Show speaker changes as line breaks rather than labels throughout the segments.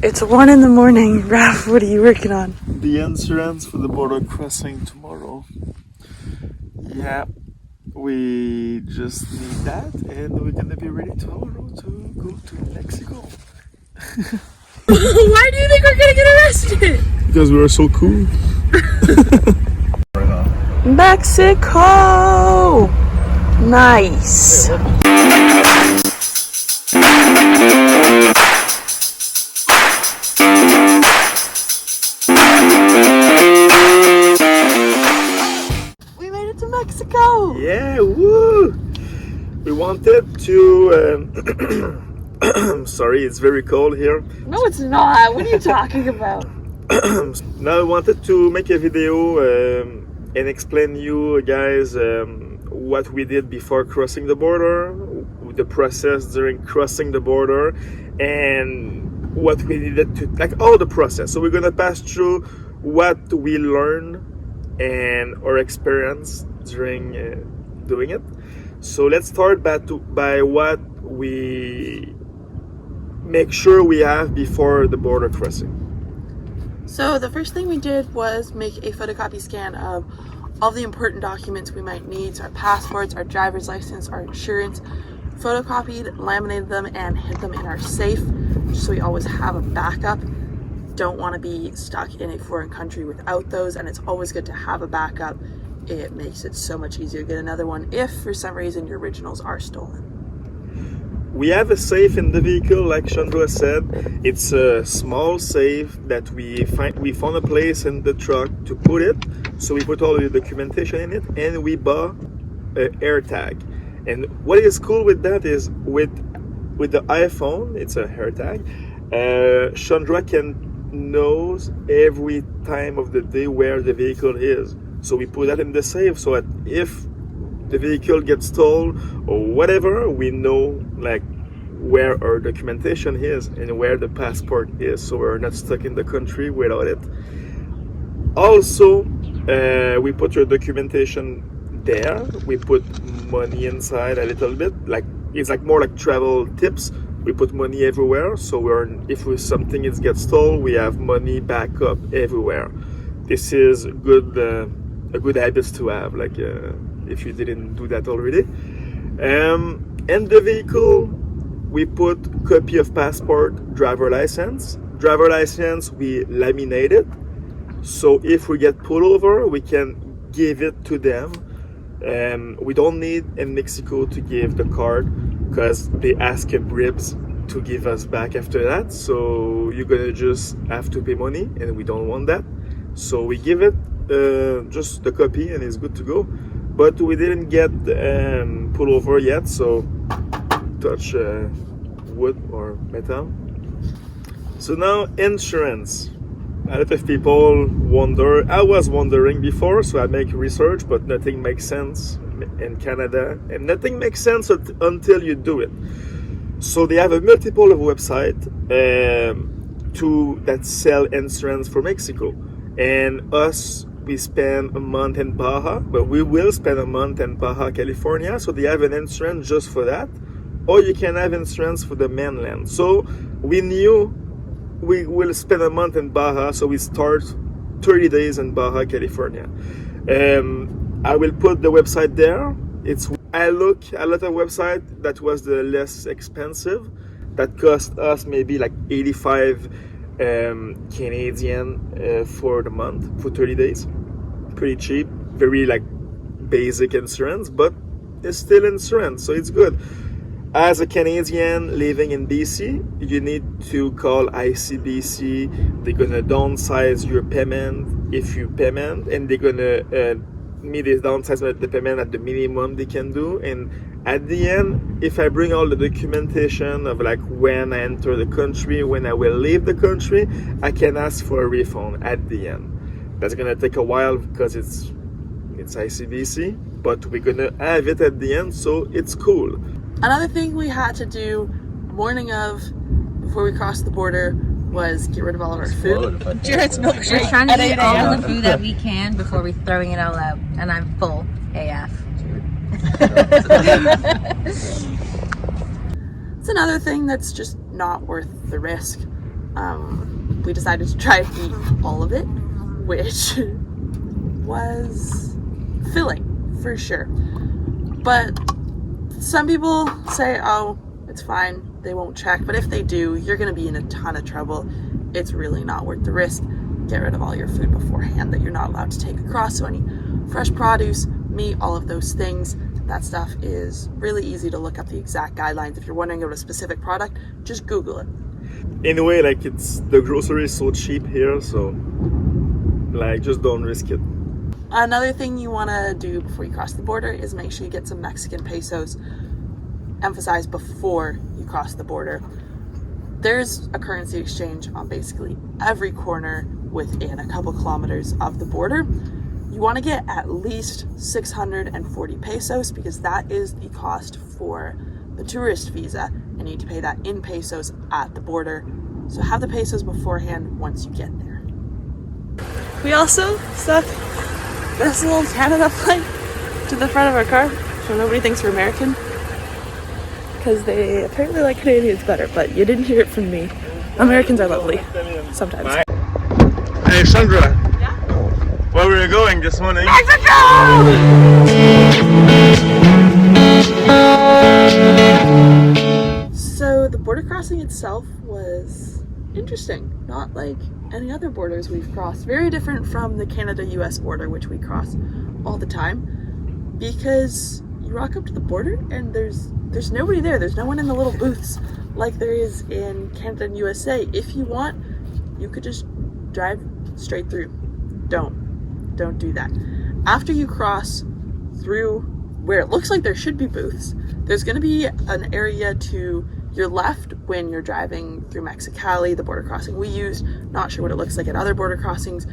It's 1 in the morning. Raph, what are you working on?
The insurance for the border crossing tomorrow. Yeah, we just need that and we're gonna be ready tomorrow to go to Mexico.
Why do you think we're gonna get arrested?
Because we are so cool.
Mexico! Nice. We made it to Mexico!
Yeah, woo! We wanted to. Sorry, it's very cold here.
No, it's not. What are you talking about?
Now I wanted to make a video and explain you guys what we did before crossing the border, the process during crossing the border, and what we needed to, like all the process. So we're gonna pass through what we learned and our experience during doing it. So let's start by what we make sure we have before the border crossing.
So the first thing we did was make a photocopy scan of all the important documents we might need. So our passports, our driver's license, our insurance, photocopied, laminated them, and hid them in our safe, just so we always have a backup. Don't want to be stuck in a foreign country without those, and it's always good to have a backup. It makes it so much easier to get another one if for some reason your originals are stolen.
We have a safe in the vehicle, like Chandra said. It's a small safe that we found a place in the truck to put it. So we put all the documentation in it, and we bought an AirTag. And what is cool with that is with the iPhone, it's a AirTag. Chandra knows every time of the day where the vehicle is. So we put that in the safe so that if the vehicle gets stolen or whatever, we know like where our documentation is and where the passport is, so we're not stuck in the country without it. Also, we put your documentation there. We put money inside a little bit, like it's like more like travel tips. We put money everywhere, so if something gets stolen, we have money back up everywhere. This is a good habit to have, like if you didn't do that already. In the vehicle, we put copy of passport, driver license. Driver license, we laminate it. So if we get pulled over, we can give it to them. We don't need in Mexico to give the card because they ask a bribs to give us back after that. So you're gonna just have to pay money, and we don't want that. So we give it just the copy, and it's good to go. But we didn't get pulled over yet, so touch wood or metal. So now insurance. A lot of people wonder. I was wondering before, so I make research, but nothing makes sense in Canada, and nothing makes sense until you do it. So they have a multiple of websites that sell insurance for Mexico, and us. We spend a month in Baja, but we will spend a month in Baja, California. So they have an insurance just for that. Or you can have insurance for the mainland. So we knew we will spend a month in Baja, so we start 30 days in Baja, California. I will put the website there. I look a lot of website that was the less expensive. That cost us maybe like 85 Canadian for the month for 30 days. Pretty cheap, very like basic insurance, but it's still insurance, so it's good. As a Canadian living in BC, you need to call ICBC. They're gonna downsize your payment if you payment, and they're gonna downsize the payment at the minimum they can do. And at the end, if I bring all the documentation of like when I enter the country, when I will leave the country, I can ask for a refund at the end. That's gonna take a while because it's ICBC, but we're gonna have it at the end, so it's cool.
Another thing we had to do morning of before we crossed the border was get rid of all of our food.
Jared's milkshake. We're trying to eat all the food that we can before we're throwing it all out, and I'm full AF.
It's another thing that's just not worth the risk. We decided to try and eat all of it, which was filling for sure. But some people say, oh, it's fine, they won't check. But if they do, you're going to be in a ton of trouble. It's really not worth the risk. Get rid of all your food beforehand that you're not allowed to take across. So any fresh produce, meat, all of those things, that stuff is really easy to look up the exact guidelines. If you're wondering about a specific product, just Google it.
Anyway, like it's the grocery is so cheap here, so like just don't risk it.
Another thing you want to do before you cross the border is make sure you get some Mexican pesos. Emphasize before you cross the border. There's a currency exchange on basically every corner within a couple kilometers of the border. You want to get at least 640 pesos because that is the cost for the tourist visa, and you need to pay that in pesos at the border. So have the pesos beforehand once you get there. We also stuck this little Canada flag to the front of our car so nobody thinks we're American, because they apparently like Canadians better, but you didn't hear it from me. Americans are lovely sometimes.
Hey Chandra, yeah? Where were you going this morning?
So the border crossing itself was interesting, not like any other borders we've crossed. Very different from the Canada-US border, which we cross all the time, because you rock up to the border and there's nobody there. There's no one in the little booths like there is in Canada and USA. If you want, you could just drive straight through. Don't do that. After you cross through where it looks like there should be booths, there's going to be an area to your left when you're driving through Mexicali, the border crossing we used. Not sure what it looks like at other border crossings,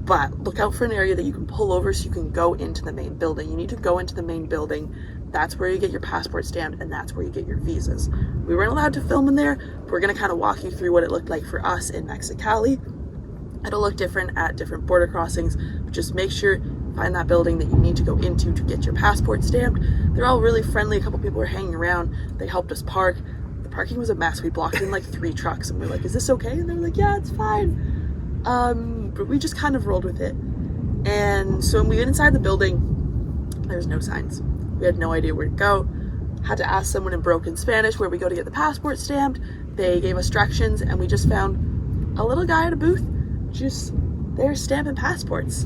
but look out for an area that you can pull over so you can go into the main building. You need to go into the main building. That's where you get your passport stamped, and that's where you get your visas. We weren't allowed to film in there, but we're going to kind of walk you through what it looked like for us in Mexicali. It'll look different at different border crossings, but just make sure find that building that you need to go into to get your passport stamped. They're all really friendly. A couple people were hanging around. They helped us park. The parking was a mess. We blocked in like 3 trucks, and we're like, is this okay? And they were like, yeah, it's fine. But we just kind of rolled with it. And so when we went inside the building, there's no signs. We had no idea where to go. Had to ask someone in broken Spanish where we go to get the passport stamped. They gave us directions, and we just found a little guy at a booth just there stamping passports.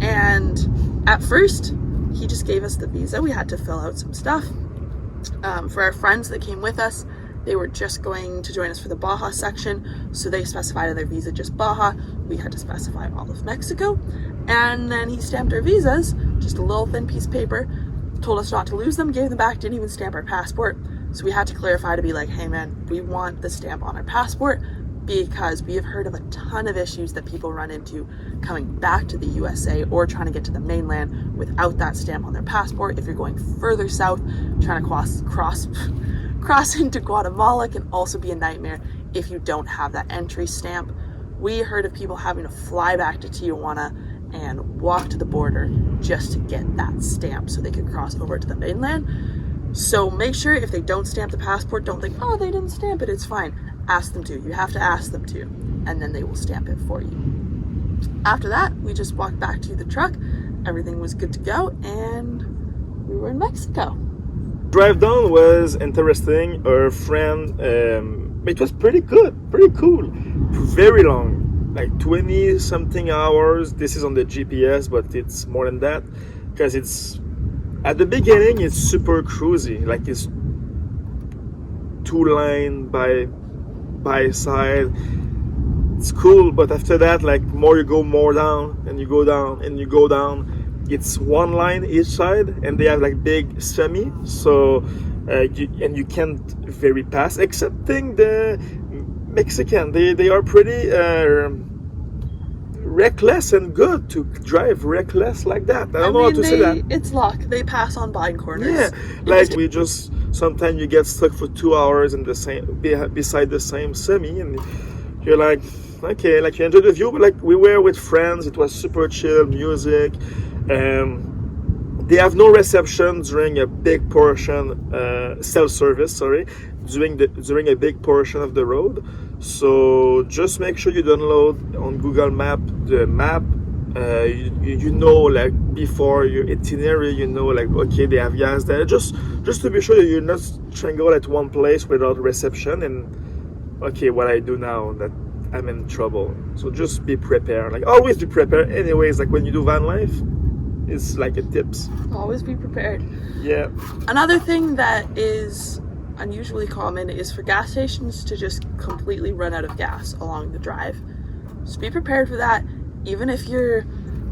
And at first, he just gave us the visa. We had to fill out some stuff. For our friends that came with us, they were just going to join us for the Baja section, so they specified in their visa just Baja. We had to specify all of Mexico. And then he stamped our visas, just a little thin piece of paper, told us not to lose them, gave them back, didn't even stamp our passport. So we had to clarify to be like, hey man, we want the stamp on our passport, because we have heard of a ton of issues that people run into coming back to the USA or trying to get to the mainland without that stamp on their passport. If you're going further south, trying to cross into Guatemala can also be a nightmare if you don't have that entry stamp. We heard of people having to fly back to Tijuana and walk to the border just to get that stamp so they could cross over to the mainland. So make sure if they don't stamp the passport, don't think, oh, they didn't stamp it, it's fine. Ask them to. You have to ask them to, and then they will stamp it for you. After that, we just walked back to the truck. Everything was good to go, and we were in Mexico.
Drive down was interesting. Our friend, it was pretty good, pretty cool. Very long, like 20 something hours. This is on the GPS, but it's more than that, because it's at the beginning it's super cruisy, like it's 2 lane by side. It's cool, but after that, like more you go more down, and you go down and you go down. It's 1 line each side, and they have like big semi, so you can't very pass, excepting the Mexican. They are pretty reckless and good to drive reckless like that. I don't know how to say that.
It's luck. They pass on blind corners.
Yeah, like we just sometimes you get stuck for 2 hours in the same beside the same semi, and you're like, okay, like you enjoy the view, but like we were with friends. It was super chill, music. They have no reception during a big portion, self-service, sorry, during a big portion of the road. So just make sure you download on Google Map the map. You know, like before your itinerary, you know, like okay, they have gas there. Just to be sure that you're not trying to go at one place without reception and okay, what I do now that I'm in trouble. So just be prepared. Like always be prepared. Anyways, like when you do van life, it's like a tips.
Always be prepared.
Yeah.
Another thing that is unusually common is for gas stations to just completely run out of gas along the drive. So be prepared for that. Even if you're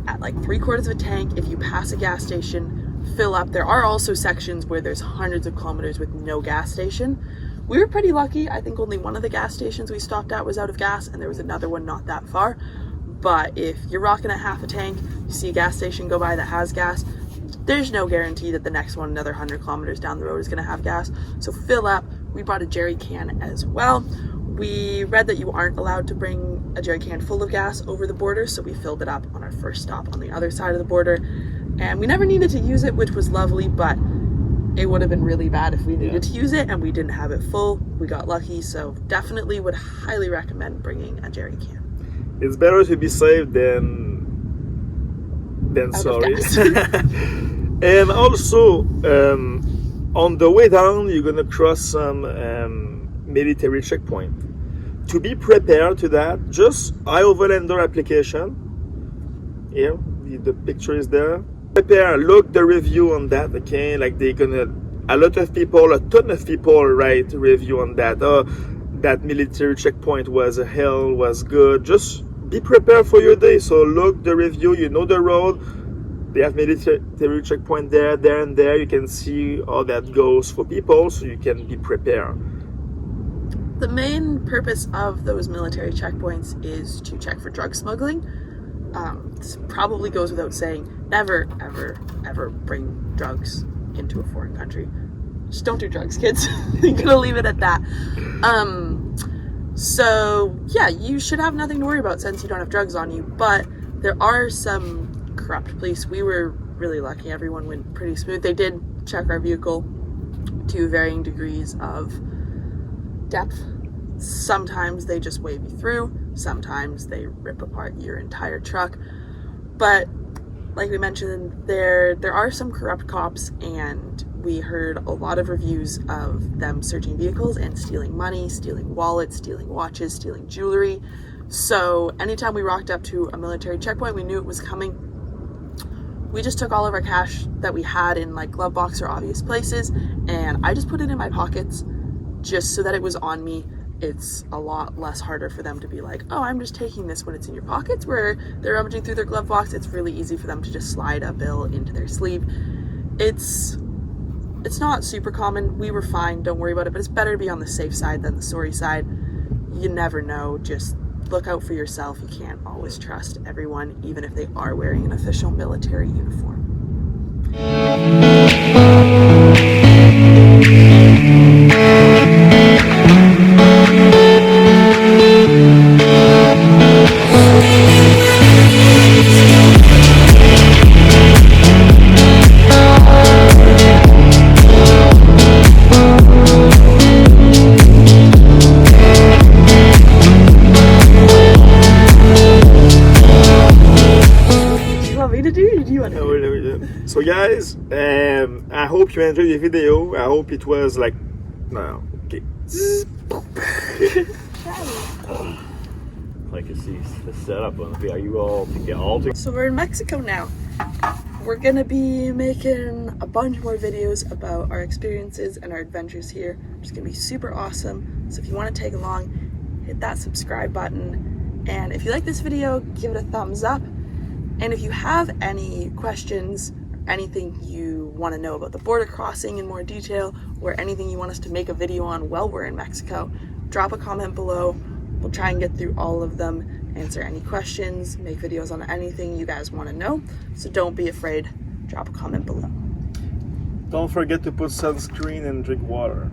at like 3/4 of a tank, if you pass a gas station, fill up. There are also sections where there's hundreds of kilometers with no gas station. We were pretty lucky. I think only one of the gas stations we stopped at was out of gas, and there was another one not that far. But if you're rocking at half a tank, you see a gas station go by that has gas, there's no guarantee that the next one, another 100 kilometers down the road, is going to have gas. So fill up. We brought a jerry can as well. We read that you aren't allowed to bring a jerry can full of gas over the border, so we filled it up on our first stop on the other side of the border. And we never needed to use it, which was lovely, but it would have been really bad if we needed to use it and we didn't have it full. We got lucky, so definitely would highly recommend bringing a jerry can.
It's better to be safe than sorry. And also, on the way down, you're gonna cross some military checkpoint. To be prepared to that, just iOverlander application. Here, the picture is there. Prepare, look the review on that, okay? Like a ton of people write review on that. Oh, that military checkpoint was good. Just be prepared for your day. So look the review, you know the road. They have military checkpoint there, and there. You can see how that goes for people, so you can be prepared.
The main purpose of those military checkpoints is to check for drug smuggling. This probably goes without saying. Never, ever, ever bring drugs into a foreign country. Just don't do drugs, kids. I'm gonna leave it at that. So yeah, you should have nothing to worry about since you don't have drugs on you, but there are some corrupt police. We were really lucky. Everyone went pretty smooth. They did check our vehicle to varying degrees of depth. Sometimes they just wave you through. Sometimes they rip apart your entire truck. But like we mentioned, there are some corrupt cops, and we heard a lot of reviews of them searching vehicles and stealing money, stealing wallets, stealing watches, stealing jewelry. So anytime we rocked up to a military checkpoint, we knew it was coming. We just took all of our cash that we had in like glove box or obvious places, and I just put it in my pockets just so that it was on me. It's a lot less harder for them to be like, oh, I'm just taking this when it's in your pockets, where they're rummaging through their glove box. It's really easy for them to just slide a bill into their sleeve. It's not super common. We were fine, don't worry about it, but it's better to be on the safe side than the sorry side. You never know. Just look out for yourself. You can't always trust everyone, even if they are wearing an official military uniform.
So guys, I hope you enjoyed the video. I hope it was like, no, okay.
Like to see the setup on the video. Are you all together?
So we're in Mexico now. We're gonna be making a bunch more videos about our experiences and our adventures here. It's gonna be super awesome. So if you want to tag along, hit that subscribe button. And if you like this video, give it a thumbs up. And if you have any questions, anything you want to know about the border crossing in more detail, or anything you want us to make a video on while we're in Mexico, drop a comment below. We'll try and get through all of them, answer any questions, make videos on anything you guys want to know. So don't be afraid, drop a comment below.
Don't forget to put sunscreen and drink water.